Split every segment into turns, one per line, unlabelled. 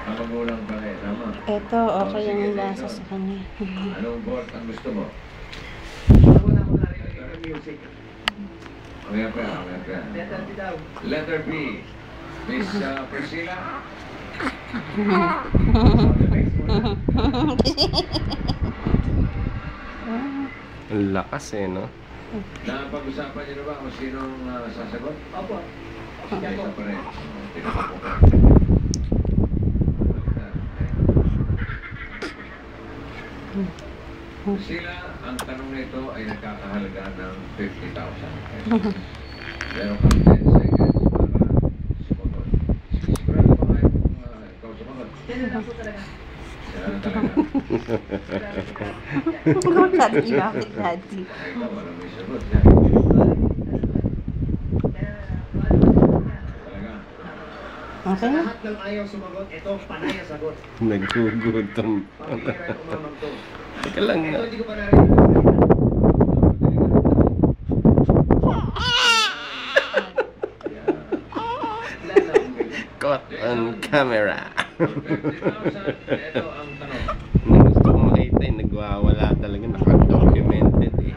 Ang magulang pala eh, tama.
Ito, okay yung lasa sa kanya.
Anong board ang gusto mo?
Wala ko narinig yung music.
Mamaya pa, mamaya pa.
Letter B daw.
Letter B. Miss Priscilla.
Ang lakas eh, no?
Napag-usapan niyo na ba kung sinong sasagot?
Opo.
Sige, isa pa rin. Priscilla, ang tanong nito ay nagkakahalaga ng 50,000. Meron kang 10 seconds para sumagot. Sigurado ba kayo kung ikaw sumagot?
Yan lang po talaga.
Yan talaga.
Go, Daddy. Bakit, Daddy?
Baka ikaw, walang may sagot. Yan. Talaga.
Sa
Okay?
lahat ng ayaw sumagot, ito panay ang sagot.
Nagugutom.
Pambihira yung umamang to.
Teka lang
Ito
nga.
hindi ko pa narinig.
Caught on camera.
50,000. Ito ang tanong.
Nung gusto ko makita eh, nagwawala talaga. Naka-documented eh.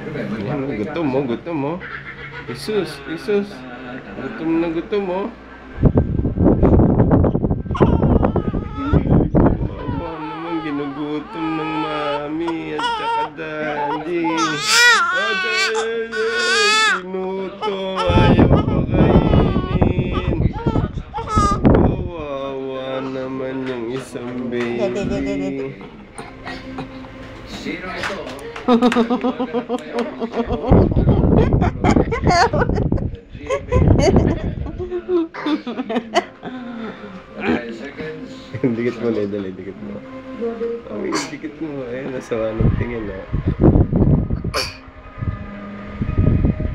Ano ba?
Yan, gutom mo, gutom mo. Jesus, Jesus. Gutom na gutom mo. Mama naman ginugutom ng mami at saka daddy. Ginutom, ayaw pakainin. Kawawa naman yung isang baby.
Sino ito? Seconds.
Dikit mo, dali, dikit mo. Okay, dikit mo. Ayun, nasawa ng tingin na.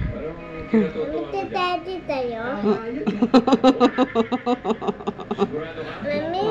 Parang kinatutuwa mo dyan.
Daddy tayo.
Sigurado ka?
Mami,